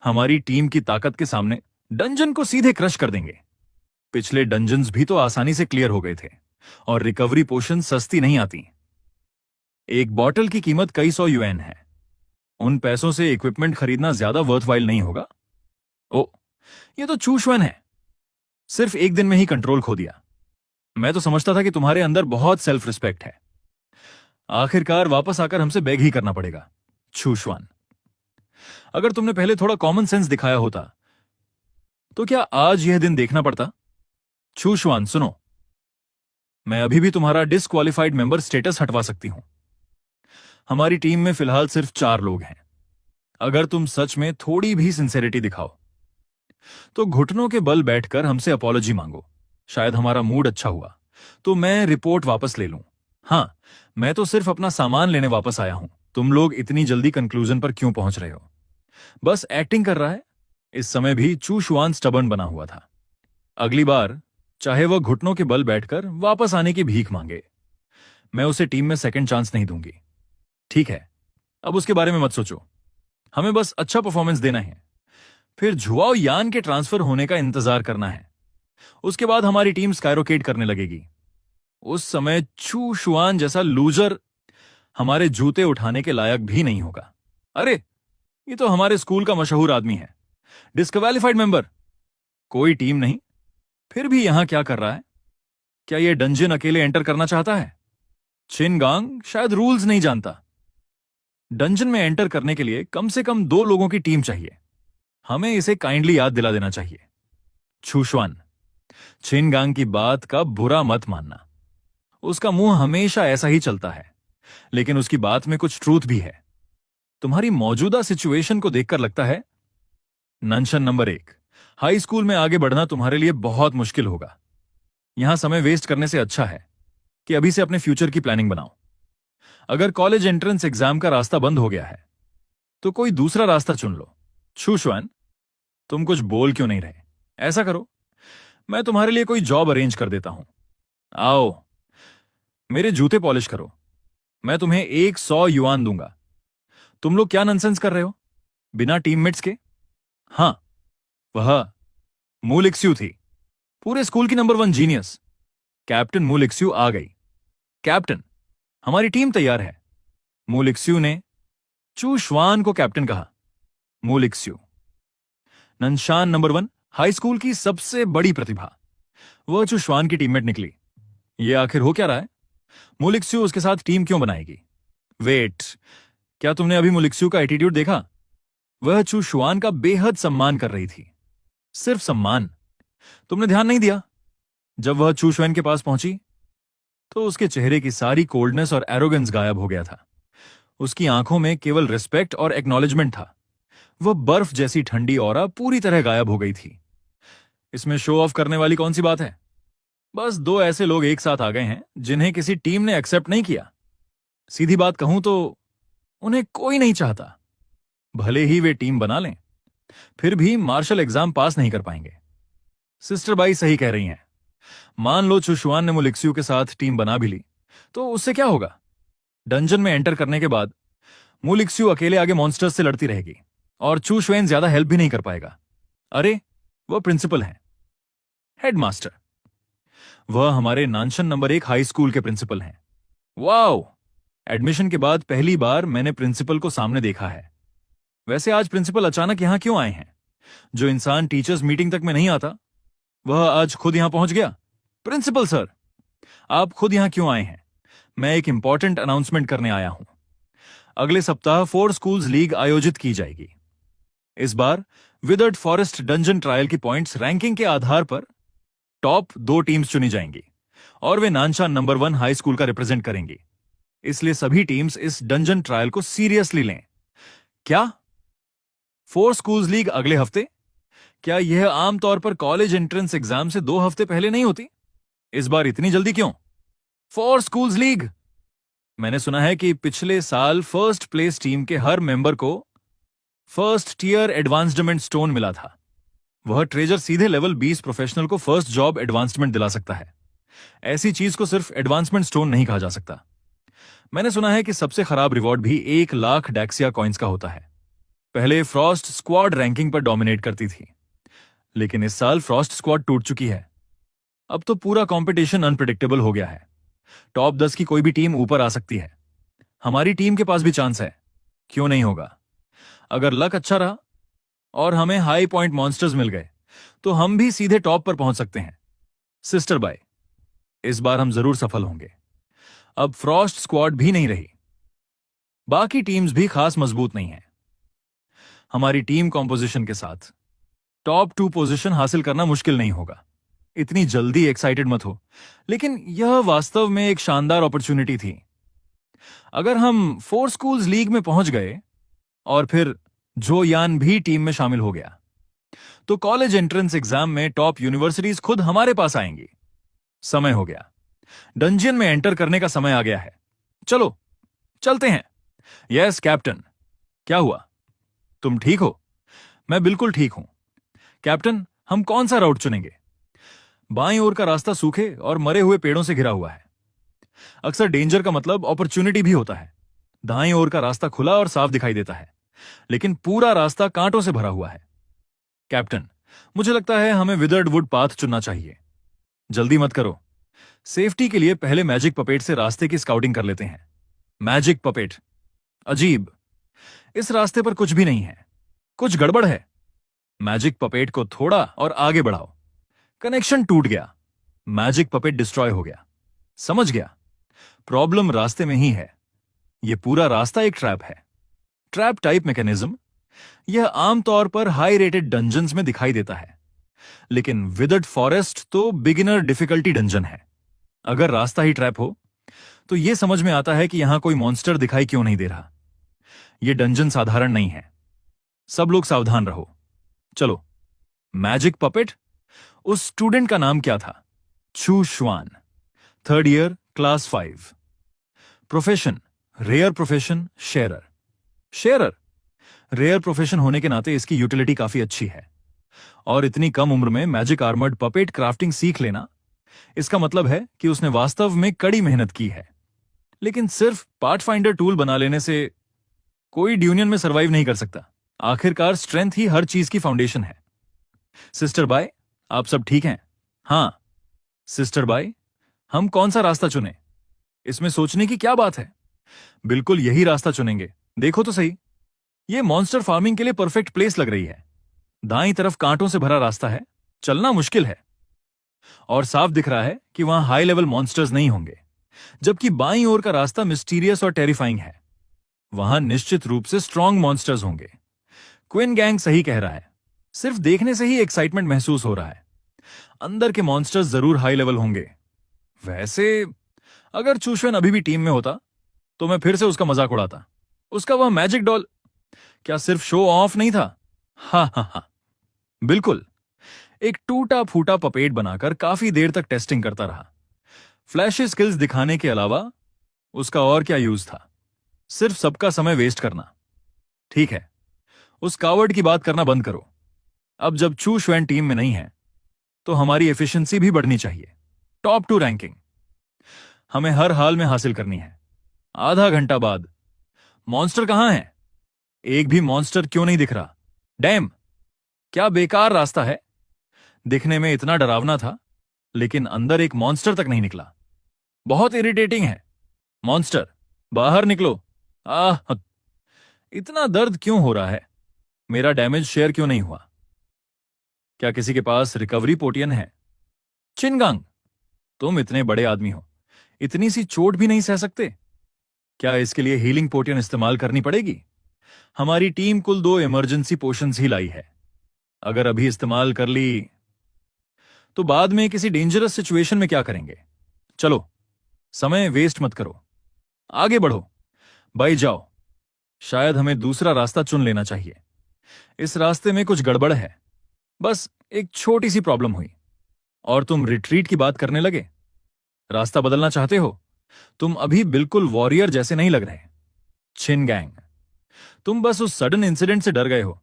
हमारी टीम की ताकत के सामने डंजन को सीधे क्रश कर देंगे। पिछले डंजन्स भी तो आसानी से क्लियर हो गए थे और रिकवरी पोशन सस्ती नहीं आती। एक बॉटल की कीमत कई 100 युएन है। उन पैसों से इक्विपमेंट खरीदना ज्यादा वर्थवाइल नहीं होगा। ओ, ये तो चूशवन है। सिर्फ एक दिन में ही कंट्रोल खो दिया। मैं तो समझता था कि तुम्हारे अंदर बहुत सेल्फ रिस्पेक्ट है। आखिरकार वापस आकर हमसे बेग ही करना पड़ेगा। छूशवान, अगर तुमने पहले थोड़ा कॉमन सेंस दिखाया होता तो क्या आज यह दिन देखना पड़ता? छूशवान सुनो, मैं अभी भी तुम्हारा डिसक्वालिफाइड मेंबर स्टेटस हटवा सकती हूं। हमारी टीम में फिलहाल सिर्फ 4 लोग हैं। अगर तुम सच में थोड़ी भी सिंसेरिटी दिखाओ तो घुटनों के बल बैठकर हमसे अपॉलॉजी मांगो। शायद हमारा मूड अच्छा हुआ तो मैं रिपोर्ट वापस ले लूं। हां, मैं तो सिर्फ अपना सामान लेने वापस आया हूं। तुम लोग इतनी जल्दी कंक्लूजन पर क्यों पहुंच रहे हो? बस एक्टिंग कर रहा है। इस समय भी चूशवान स्टबर्न बना हुआ था। अगली बार चाहे वह घुटनों के बल बैठकर वापस आने की भीख मांगे, मैं उसे टीम में सेकंड चांस नहीं दूंगी। ठीक है, अब उसके बारे में मत सोचो। हमें बस अच्छा परफॉर्मेंस देना है, फिर झुआओ यान के ट्रांसफर होने का इंतजार करना है। उसके बाद हमारी टीम स्काइरोकेट करने लगेगी। उस समय चू शुआन जैसा लूजर हमारे जूते उठाने के लायक भी नहीं होगा। अरे, ये तो हमारे स्कूल का मशहूर आदमी है। Disqualified member. कोई टीम नहीं, फिर भी यहां क्या कर रहा है? क्या यह डंजन अकेले एंटर करना चाहता है? चिनगांग शायद रूल्स नहीं जानता। डंजन में एंटर करने के लिए कम से कम 2 लोगों की टीम चाहिए। हमें इसे काइंडली याद दिला देना चाहिए। छूशवान, चिनगांग की बात का बुरा मत मानना। उसका मुंह हमेशा ऐसा ही चलता है, लेकिन उसकी बात में कुछ ट्रूथ भी है। तुम्हारी मौजूदा सिचुएशन को देखकर लगता है नंशन नंबर 1, हाई स्कूल में आगे बढ़ना तुम्हारे लिए बहुत मुश्किल होगा। यहां समय वेस्ट करने से अच्छा है कि अभी से अपने फ्यूचर की प्लानिंग बनाओ। अगर कॉलेज एंट्रेंस एग्जाम का रास्ता बंद हो गया है तो कोई दूसरा रास्ता चुन लो। छूशवान, तुम कुछ बोल क्यों नहीं रहे? ऐसा करो, मैं तुम्हारे लिए कोई जॉब अरेंज कर देता हूं। आओ, मेरे जूते पॉलिश करो। मैं तुम्हें 100 युआन दूंगा। तुम लोग क्या नॉनसेंस कर रहे हो बिना टीममेट्स के? हां, वह मूलिक्स्यू थी, पूरे स्कूल की नंबर 1 जीनियस। कैप्टन मूलिक्स्यू आ गई। कैप्टन, हमारी टीम तैयार है। मूलिक्स्यू ने चू श्वान को कैप्टन कहा। मूलिक्स्यू, नंशान नंबर 1 हाई स्कूल की सबसे बड़ी प्रतिभा, वह चू श्वान की टीममेट निकली। यह आखिर हो क्या रहा है? मूलिक्स्यू उसके साथ टीम क्यों बनाएगी? वेट, क्या तुमने अभी मूलिक्स्यू का एटीट्यूड देखा? वह चू शुआन का बेहद सम्मान कर रही थी। सिर्फ सम्मान। तुमने ध्यान नहीं दिया? जब वह चू शुआन के पास पहुंची तो उसके चेहरे की सारी कोल्डनेस और एरोगेंस गायब हो गया था। उसकी आंखों में केवल रिस्पेक्ट और एक्नॉलेजमेंट था। वह बर्फ जैसी ठंडी ऑरा पूरी तरह गायब हो गई थी। इसमें शो ऑफ करने वाली कौन सी बात है? बस 2 ऐसे लोग एक साथ आ गए हैं जिन्हें किसी टीम ने एक्सेप्ट नहीं किया। सीधी बात कहूं तो उन्हें कोई नहीं चाहता। भले ही वे टीम बना लें, फिर भी मार्शल एग्जाम पास नहीं कर पाएंगे। सिस्टर बाई सही कह रही हैं। मान लो चुशुआन ने मुलिक्स्यू के साथ टीम बना भी ली तो उससे क्या होगा? डंजन में एंटर करने के बाद मुलिक्स्यू अकेले आगे मॉन्स्टर्स से लड़ती रहेगी और चू शुएन ज्यादा हेल्प भी नहीं कर पाएगा। अरे, वह प्रिंसिपल हैं, हेडमास्टर। वह हमारे नानशन नंबर 1 हाई स्कूल के प्रिंसिपल हैं। वाओ! एडमिशन के बाद पहली बार मैंने प्रिंसिपल को सामने देखा है। वैसे आज प्रिंसिपल अचानक यहां क्यों आए हैं? जो इंसान टीचर्स मीटिंग तक में नहीं आता, वह आज खुद यहां पहुंच गया। प्रिंसिपल सर, आप खुद यहां क्यों आए हैं? मैं एक इंपॉर्टेंट अनाउंसमेंट करने आया हूं। अगले सप्ताह 4 स्कूल्स लीग आयोजित की जाएगी। इस बार विदर्ड फॉरेस्ट डंजन ट्रायल की पॉइंट्स रैंकिंग के आधार पर टॉप 2 टीम्स चुनी जाएंगी और वे नानशान नंबर 1 हाई स्कूल का रिप्रेजेंट करेंगी। इसलिए सभी टीम्स इस डंजन ट्रायल को सीरियसली लें। क्या 4 स्कूल्स लीग अगले हफ्ते? क्या यह आमतौर पर कॉलेज एंट्रेंस एग्जाम से 2 हफ्ते पहले नहीं होती? इस बार इतनी जल्दी क्यों? 4 स्कूल्स लीग। मैंने सुना है कि पिछले साल फर्स्ट प्लेस टीम के हर मेंबर को फर्स्ट टियर एडवांसडमेंट स्टोन मिला था। वह ट्रेजर सीधे लेवल 20 प्रोफेशनल को फर्स्ट जॉब एडवांसमेंट दिला सकता है। ऐसी चीज को सिर्फ एडवांसमेंट स्टोन नहीं कहा जा सकता। मैंने सुना है कि सबसे खराब रिवॉर्ड भी 1 लाख डैक्सिया कॉइन्स का होता है। पहले फ्रॉस्ट स्क्वाड रैंकिंग पर डोमिनेट करती थी, लेकिन इस साल फ्रॉस्ट स्क्वाड टूट चुकी है। अब तो पूरा कंपटीशन अनप्रिडिक्टेबल हो गया है। टॉप 10 की कोई भी टीम ऊपर आ सकती है। हमारी टीम के पास भी चांस है, क्यों नहीं होगा? अगर लक अच्छा रहा और हमें हाई पॉइंट मॉन्स्टर्स मिल गए तो हम भी सीधे टॉप पर पहुंच सकते हैं। सिस्टर बाय, इस बार हम जरूर सफल होंगे। अब फ्रॉस्ट स्क्वाड भी नहीं रही, बाकी टीम्स भी खास मजबूत नहीं है। हमारी टीम कॉम्पोजिशन के साथ टॉप 2 पोजीशन हासिल करना मुश्किल नहीं होगा। इतनी जल्दी एक्साइटेड मत हो, लेकिन यह वास्तव में एक शानदार अपॉर्चुनिटी थी। अगर हम 4 स्कूल्स लीग में पहुंच गए और फिर जो यान भी टीम में शामिल हो गया, तो कॉलेज एंट्रेंस एग्जाम में टॉप यूनिवर्सिटीज खुद हमारे पास आएंगी। समय हो गया, डंजियन में एंटर करने का समय आ गया है। चलो चलते हैं। Yes captain. क्या हुआ? तुम ठीक हो? मैं बिल्कुल ठीक हूं कैप्टन। हम कौन सा राउट चुनेंगे? बाईं ओर का रास्ता सूखे और मरे हुए पेड़ों से घिरा हुआ है। अक्सर डेंजर का मतलब अपॉर्चुनिटी भी होता है। दाईं ओर का रास्ता खुला और साफ दिखाई देता है, लेकिन पूरा रास्ता कांटों से भरा हुआ है। कैप्टन, मुझे लगता है हमें विदर्ड वुड पाथ चुनना चाहिए। जल्दी मत करो। सेफ्टी के लिए पहले मैजिक पपेट से रास्ते की स्काउटिंग कर लेते हैं। Magic puppet? अजीब, इस रास्ते पर कुछ भी नहीं है। कुछ गड़बड़ है। मैजिक पपेट को थोड़ा और आगे बढ़ाओ। कनेक्शन टूट गया। मैजिक पपेट डिस्ट्रॉय हो गया। समझ गया, प्रॉब्लम रास्ते में ही है। यह पूरा रास्ता एक ट्रैप है। Trap type mechanism. यह आमतौर पर हाई रेटेड डंजन्स में दिखाई देता है, लेकिन विदर्ड फॉरेस्ट तो बिगिनर डिफिकल्टी डंजन है। अगर रास्ता ही ट्रैप हो तो यह समझ में आता है कि यहां कोई मॉन्स्टर दिखाई क्यों नहीं दे रहा। यह डंजन साधारण नहीं है। सब लोग सावधान रहो। चलो। Magic puppet? उस स्टूडेंट का नाम क्या था? छू श्वान, 3rd year, class 5। Profession? Rare profession, शेरर। शेरर रेयर प्रोफेशन होने के नाते इसकी यूटिलिटी काफी अच्छी है। और इतनी कम उम्र में मैजिक आर्मर्ड पपेट क्राफ्टिंग सीख लेना, इसका मतलब है कि उसने वास्तव में कड़ी मेहनत की है। लेकिन सिर्फ पार्ट फाइंडर टूल बना लेने से कोई ड्यूनियन में सरवाइव नहीं कर सकता। आखिरकार स्ट्रेंथ ही हर चीज की फाउंडेशन है। सिस्टर बाय, आप सब ठीक हैं? हां सिस्टर बाय, हम कौन सा रास्ता चुने? इसमें सोचने की क्या बात है। बिल्कुल यही रास्ता चुनेंगे। देखो तो सही, यह मॉन्स्टर फार्मिंग के लिए परफेक्ट प्लेस लग रही है। दाईं तरफ कांटों से भरा रास्ता है, चलना मुश्किल है, और साफ दिख रहा है कि वहां हाई लेवल मॉन्स्टर्स नहीं होंगे। जबकि बाईं ओर का रास्ता मिस्टीरियस और टेरिफाइंग है। वहां निश्चित रूप से स्ट्रॉन्ग मॉन्स्टर्स होंगे। क्विन गैंग सही कह रहा है। सिर्फ देखने से ही एक्साइटमेंट महसूस हो रहा है। अंदर के मॉन्स्टर्स जरूर हाई लेवल होंगे। वैसे अगर चूश्वेन अभी भी टीम में होता तो मैं फिर से उसका मजाक उड़ाता। उसका वह मैजिक डॉल क्या सिर्फ शो ऑफ नहीं था? हा, बिल्कुल। एक टूटा फूटा पपेट बनाकर काफी देर तक टेस्टिंग करता रहा। फ्लैशी स्किल्स दिखाने के अलावा उसका और क्या यूज था? सिर्फ सबका समय वेस्ट करना। ठीक है, उस कावर्ड की बात करना बंद करो। अब जब चू श्वेन टीम में नहीं है तो हमारी एफिशिएंसी भी बढ़नी चाहिए। टॉप 2 रैंकिंग हमें हर हाल में हासिल करनी है। आधा घंटा बाद। मॉन्स्टर कहां है? एक भी मॉन्स्टर क्यों नहीं दिख रहा? डैम, क्या बेकार रास्ता है। दिखने में इतना डरावना था, लेकिन अंदर एक मॉन्स्टर तक नहीं निकला। बहुत इरिटेटिंग है। मॉन्स्टर, बाहर निकलो। आह, इतना दर्द क्यों हो रहा है? मेरा डैमेज शेयर क्यों नहीं हुआ? क्या किसी के पास रिकवरी पोटियन है? चिनगांग, तुम इतने बड़े आदमी हो, इतनी सी चोट भी नहीं सह सकते? क्या इसके लिए हीलिंग पोटियन इस्तेमाल करनी पड़ेगी? हमारी टीम कुल 2 इमरजेंसी पोशंस ही लाई है। अगर अभी इस्तेमाल कर ली तो बाद में किसी डेंजरस सिचुएशन में क्या करेंगे? चलो, समय वेस्ट मत करो, आगे बढ़ो। बाई जाओ, शायद हमें दूसरा रास्ता चुन लेना चाहिए। इस रास्ते में कुछ गड़बड़ है। बस एक छोटी सी प्रॉब्लम हुई और तुम रिट्रीट की बात करने लगे। रास्ता बदलना चाहते हो? तुम अभी बिल्कुल वॉरियर जैसे नहीं लग रहे। चिनगैंग, तुम बस उस सडन इंसिडेंट से डर गए हो।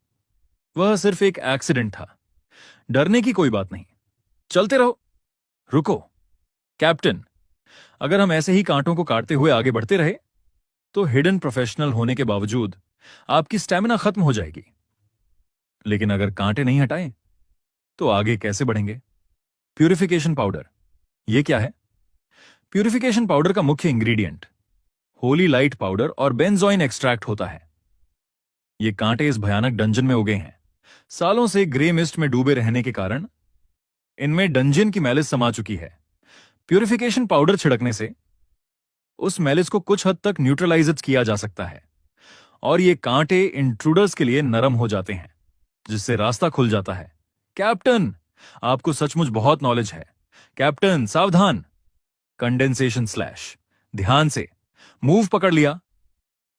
वह सिर्फ एक एक्सीडेंट था, डरने की कोई बात नहीं। चलते रहो। रुको कैप्टन, अगर हम ऐसे ही कांटों को काटते हुए आगे बढ़ते रहे तो हिडन प्रोफेशनल होने के बावजूद आपकी स्टैमिना खत्म हो जाएगी। लेकिन अगर कांटे नहीं हटाएं तो आगे कैसे बढ़ेंगे? प्यूरिफिकेशन पाउडर, यह क्या है? प्यूरिफिकेशन पाउडर का मुख्य इंग्रेडिएंट होली लाइट पाउडर और बेंजोइन एक्सट्रैक्ट होता है। ये कांटे इस भयानक डंजन में उगे हैं। सालों से ग्रे मिस्ट में डूबे रहने के कारण इनमें डंजन की मैलिस समा चुकी है। प्यूरिफिकेशन पाउडर छिड़कने से उस मैलिस को कुछ हद तक न्यूट्रलाइज किया जा सकता है और ये कांटे इंट्रूडर्स के लिए नरम हो जाते हैं, जिससे रास्ता खुल जाता है। कैप्टन, आपको सचमुच बहुत नॉलेज है। कैप्टन सावधान। कंडेंसेशन स्लैश, ध्यान से। मूव पकड़ लिया।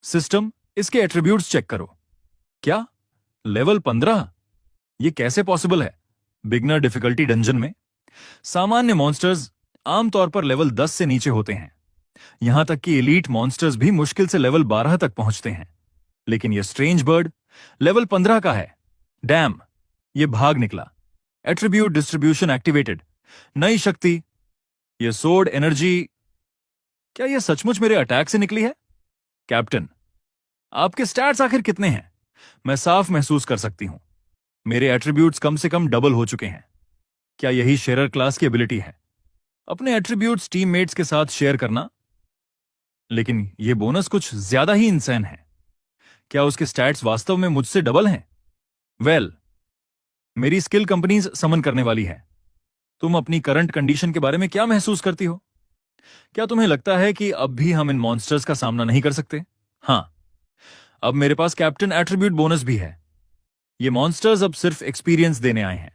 सिस्टम, इसके एट्रीब्यूट्स चेक करो। क्या लेवल 15? ये कैसे पॉसिबल है? बिगनर डिफिकल्टी डंजन में सामान्य मॉन्स्टर्स आमतौर पर लेवल 10 से नीचे होते हैं। यहां तक कि एलीट मॉन्स्टर्स भी मुश्किल से लेवल 12 तक पहुंचते हैं। लेकिन यह स्ट्रेंज बर्ड लेवल 15 का है। डैम, यह भाग निकला। Attribute distribution activated. नई शक्ति, यह सोर्ड एनर्जी। क्या यह सचमुच मेरे अटैक से निकली है? कैप्टन, आपके स्टैट्स आखिर कितने हैं? मैं साफ महसूस कर सकती हूं, मेरे एट्रीब्यूट्स कम से कम डबल हो चुके हैं। क्या यही शेरर क्लास की एबिलिटी है? अपने एट्रीब्यूट्स टीममेट्स के साथ शेयर करना। लेकिन यह बोनस कुछ ज्यादा ही इंसैन है। क्या उसके स्टैट्स वास्तव में मुझसे डबल हैं? वेल, मेरी स्किल कंपनीज समन करने वाली है। तुम अपनी करंट कंडीशन के बारे में क्या महसूस करती हो? क्या तुम्हें लगता है कि अब भी हम इन मॉन्स्टर्स का सामना नहीं कर सकते? हां, अब मेरे पास कैप्टन एट्रीब्यूट बोनस भी है। ये मॉन्स्टर्स अब सिर्फ एक्सपीरियंस देने आए हैं।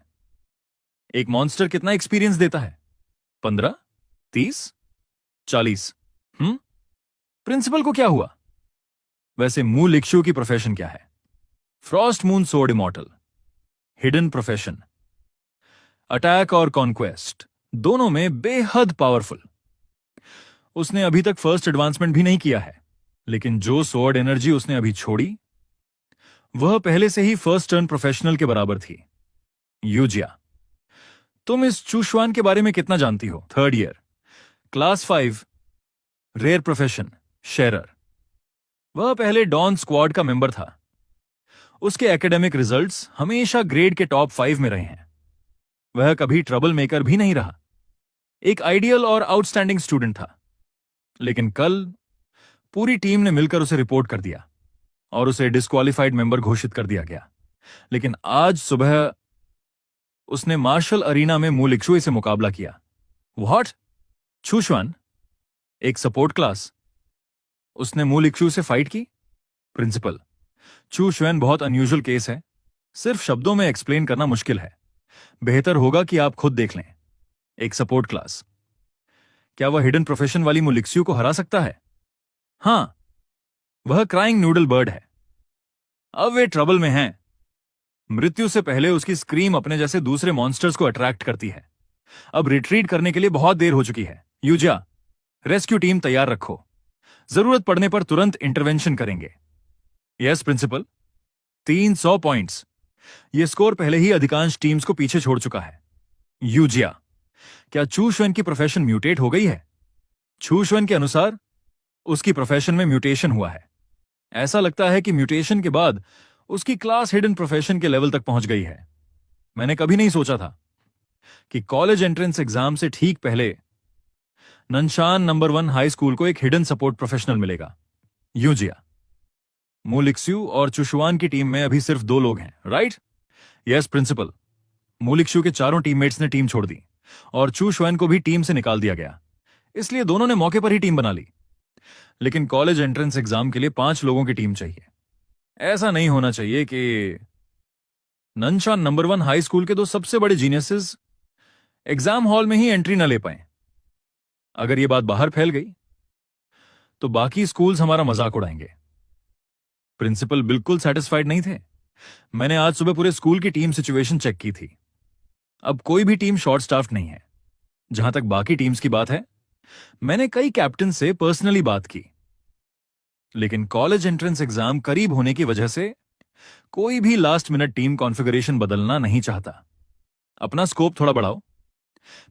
एक मॉन्स्टर कितना एक्सपीरियंस देता है? 15, 30, 40। प्रिंसिपल को क्या हुआ? वैसे मू लिक्शु की प्रोफेशन क्या है? Frost moon sword immortal. Hidden profession, attack और कॉन्क्वेस्ट दोनों में बेहद पावरफुल। उसने अभी तक फर्स्ट एडवांसमेंट भी नहीं किया है, लेकिन जो सोर्ड एनर्जी उसने अभी छोड़ी वह पहले से ही फर्स्ट टर्न प्रोफेशनल के बराबर थी। यूजिया, तुम इस चूशवान के बारे में कितना जानती हो? 3rd year, class 5, rare profession, शेरर। वह पहले डॉन स्क्वाड का मेंबर था। उसके एकेडमिक रिजल्ट्स हमेशा ग्रेड के टॉप 5 में रहे हैं। वह कभी ट्रबल मेकर भी नहीं रहा। एक आइडियल और आउटस्टैंडिंग स्टूडेंट था। लेकिन कल पूरी टीम ने मिलकर उसे रिपोर्ट कर दिया और उसे डिस्क्वालिफाइड मेंबर घोषित कर दिया गया। लेकिन आज सुबह उसने मार्शल अरीना में मू लिक्शुई से मुकाबला किया। व्हाट? चूशवान, एक सपोर्ट क्लास, उसने मू लिक्शु से फाइट की? प्रिंसिपल, चूशवान बहुत अनयूजुअल केस है। सिर्फ शब्दों में एक्सप्लेन करना मुश्किल है। बेहतर होगा कि आप खुद देख लें। एक सपोर्ट क्लास, क्या वह हिडन प्रोफेशन वाली मुलिक्सियो को हरा सकता है? हां, वह क्राइंग नूडल बर्ड है। अब वे ट्रबल में हैं। मृत्यु से पहले उसकी स्क्रीम अपने जैसे दूसरे मॉन्स्टर्स को अट्रैक्ट करती है। अब रिट्रीट करने के लिए बहुत देर हो चुकी है। यूजिया, रेस्क्यू टीम तैयार रखो। जरूरत पड़ने पर तुरंत इंटरवेंशन करेंगे। Yes principal. 300 पॉइंट्स। यह स्कोर पहले ही अधिकांश टीम्स को पीछे छोड़ चुका है। यूजिया, क्या चूशवेन की प्रोफेशन म्यूटेट हो गई है? चूशवेन के अनुसार उसकी प्रोफेशन में म्यूटेशन हुआ है। ऐसा लगता है कि म्यूटेशन के बाद उसकी क्लास हिडन प्रोफेशन के लेवल तक पहुंच गई है। मैंने कभी नहीं सोचा था। कि कॉलेज एंट्रेंस एग्जाम से ठीक पहले ननशान नंबर 1 हाई स्कूल को एक हिडन सपोर्ट प्रोफेशनल मिलेगा। यूं जिया। मूलिक्स्यू और चुशुआन की टीम में अभी सिर्फ 2 लोग हैं, राइट? Yes principal. मूलिक्स्यू के चारों टीममेट्स ने टीम छोड़ दी और चू शुएन को भी टीम से निकाल दिया गया, इसलिए दोनों ने मौके पर ही टीम बना ली। लेकिन कॉलेज एंट्रेंस एग्जाम के लिए 5 लोगों की टीम चाहिए। ऐसा नहीं होना चाहिए कि ननशान नंबर 1 हाई स्कूल के 2 सबसे बड़े जीनियसेस एग्जाम हॉल में ही एंट्री न ले पाए। अगर यह बात बाहर फैल गई तो बाकी स्कूल्स हमारा मजाक उड़ाएंगे। प्रिंसिपल बिल्कुल सेटिस्फाइड नहीं थे। मैंने आज सुबह पूरे स्कूल की टीम सिचुएशन चेक की थी। अब कोई भी टीम शॉर्ट स्टाफ्ड नहीं है। जहां तक बाकी टीम्स की बात है, मैंने कई कैप्टन से पर्सनली बात की, लेकिन कॉलेज एंट्रेंस एग्जाम करीब होने की वजह से कोई भी लास्ट मिनट टीम कॉन्फ़िगरेशन बदलना नहीं चाहता। अपना स्कोप थोड़ा बढ़ाओ।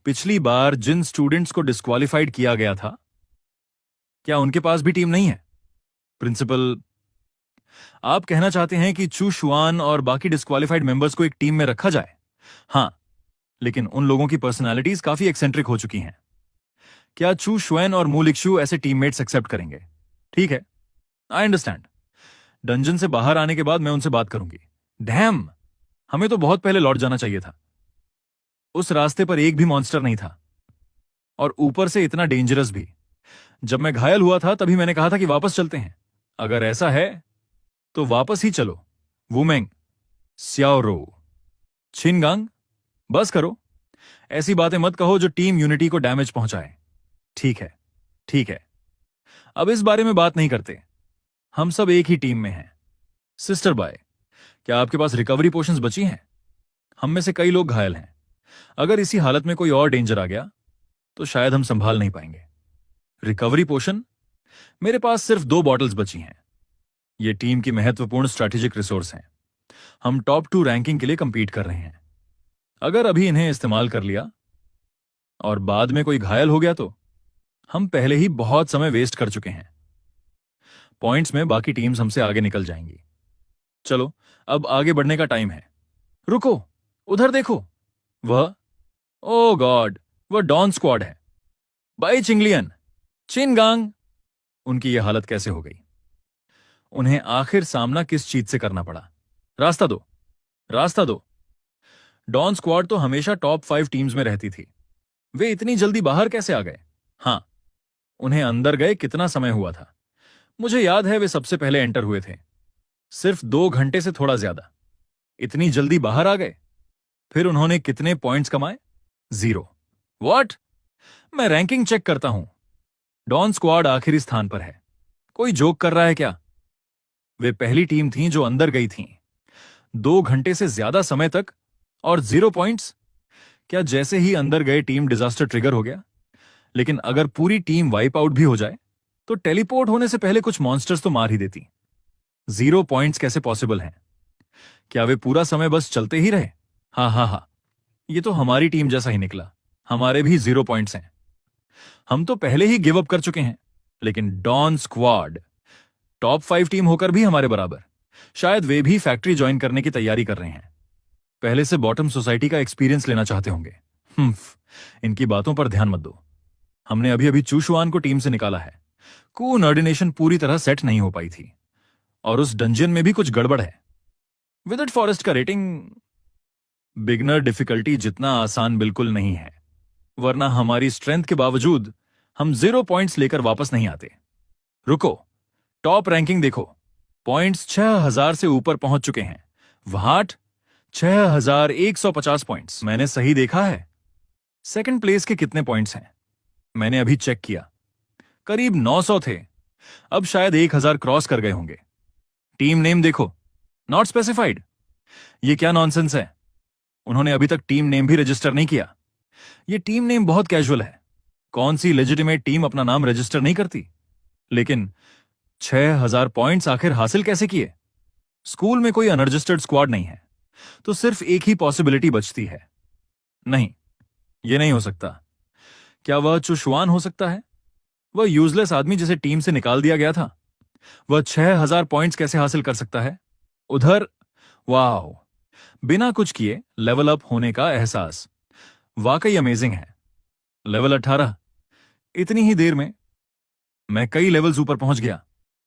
पिछली बार जिन स्टूडेंट्स को डिस्क्वालिफाइड किया गया था, क्या उनके पास भी टीम नहीं है? प्रिंसिपल, आप कहना चाहते हैं कि चू शुआन और बाकी डिस्क्वालिफाइड मेंबर्स को एक टीम में रखा जाए? हां, लेकिन उन लोगों की पर्सनालिटीज काफी एक्सेंट्रिक हो चुकी हैं। क्या चू शुएन और मूलिक्शू ऐसे टीममेट्स एक्सेप्ट करेंगे? ठीक है, आई अंडरस्टैंड। डंजन से बाहर आने के बाद मैं उनसे बात करूंगी। डैम, हमें तो बहुत पहले लौट जाना चाहिए था। उस रास्ते पर एक भी मॉन्स्टर नहीं था, और ऊपर से इतना डेंजरस भी। जब मैं घायल हुआ था तभी मैंने कहा था कि वापस चलते हैं। अगर ऐसा है तो वापस ही चलो। वुमेंग, स्याओरो, छिनगांग, बस करो। ऐसी बातें मत कहो जो टीम यूनिटी को डैमेज पहुंचाए। ठीक है, ठीक है, अब इस बारे में बात नहीं करते। हम सब एक ही टीम में हैं। सिस्टर बाय, क्या आपके पास रिकवरी पोशंस बची हैं? हम में से कई लोग घायल हैं। अगर इसी हालत में कोई और डेंजर आ गया तो शायद हम संभाल नहीं पाएंगे। रिकवरी पोशन? मेरे पास सिर्फ 2 बॉटल्स बची हैं। ये टीम की महत्वपूर्ण स्ट्रैटेजिक रिसोर्स हैं। हम टॉप 2 रैंकिंग के लिए कंपीट कर रहे हैं। अगर अभी इन्हें इस्तेमाल कर लिया और बाद में कोई घायल हो गया तो हम पहले ही बहुत समय वेस्ट कर चुके हैं। पॉइंट्स में बाकी टीम्स हमसे आगे निकल जाएंगी। चलो, अब आगे बढ़ने का टाइम है। रुको, उधर देखो। वह, ओ गॉड, वह डॉन स्क्वाड है। बाई चिंगलियन, चिनगांग। उनकी यह हालत कैसे हो गई? उन्हें आखिर सामना किस चीज से करना पड़ा? रास्ता दो, रास्ता दो। डॉन स्क्वाड तो हमेशा टॉप 5 टीम्स में रहती थी। वे इतनी जल्दी बाहर कैसे आ गए? हां, उन्हें अंदर गए कितना समय हुआ था? मुझे याद है वे सबसे पहले एंटर हुए थे। सिर्फ 2 घंटे से थोड़ा ज्यादा। इतनी जल्दी बाहर आ गए? फिर उन्होंने कितने पॉइंट्स कमाए? 0। व्हाट? मैं रैंकिंग चेक करता हूं। डॉन स्क्वाड आखिरी स्थान पर है। कोई जोक कर रहा है क्या? वे पहली टीम थी जो अंदर गई थी 2 घंटे से ज्यादा समय तक, और 0 पॉइंट्स। क्या जैसे ही अंदर गए टीम डिजास्टर ट्रिगर हो गया? लेकिन अगर पूरी टीम वाइप आउट भी हो जाए तो टेलीपोर्ट होने से पहले कुछ मॉन्स्टर्स तो मार ही देती। 0 पॉइंट्स कैसे पॉसिबल हैं? क्या वे पूरा समय बस चलते ही रहे? हाँ हाँ हाँ, ये तो हमारी टीम जैसा ही निकला। हमारे भी 0 पॉइंट्स हैं। हम तो पहले ही गिव अप कर चुके हैं। लेकिन डॉन स्क्वाड टॉप 5 टीम होकर भी हमारे बराबर। शायद वे भी फैक्ट्री ज्वाइन करने की तैयारी कर रहे हैं। पहले से बॉटम सोसाइटी का एक्सपीरियंस लेना चाहते होंगे। इनकी बातों पर ध्यान मत दो। हमने अभी अभी चूशुआन को टीम से निकाला है। कोऑर्डिनेशन पूरी तरह सेट नहीं हो पाई थी, और उस डंजन में भी कुछ गड़बड़ है। विदिट फॉरेस्ट का रेटिंग बिगनर डिफिकल्टी जितना आसान बिल्कुल नहीं है, वरना हमारी स्ट्रेंथ के बावजूद हम 0 पॉइंट्स लेकर वापस नहीं आते। रुको, टॉप रैंकिंग देखो। पॉइंट्स 6000 से ऊपर पहुंच चुके हैं। वहाट 6150 पॉइंट्स। मैंने सही देखा है? सेकंड प्लेस के कितने पॉइंट्स हैं? मैंने अभी चेक किया, करीब 900 थे। अब शायद 1000 क्रॉस कर गए होंगे। टीम नेम देखो, नॉट स्पेसिफाइड। ये क्या नॉनसेंस है? उन्होंने अभी तक टीम नेम भी रजिस्टर नहीं किया। ये टीम नेम बहुत कैजुअल है। कौन सी लेजिटिमेट टीम अपना नाम रजिस्टर नहीं करती? लेकिन 6000 पॉइंट्स आखिर हासिल कैसे किए? स्कूल में कोई अनरजिस्टर्ड स्क्वाड नहीं है, तो सिर्फ एक ही पॉसिबिलिटी बचती है। नहीं, यह नहीं हो सकता। क्या वह चुशवान हो सकता है? वह यूजलेस आदमी जिसे टीम से निकाल दिया गया था, वह 6000 पॉइंट्स कैसे हासिल कर सकता है? उधर, वाओ, बिना कुछ किए लेवल अप होने का एहसास। वाकई अमेजिंग है। लेवल 18। इतनी ही देर में मैं कई लेवल्स ऊपर पहुंच गया।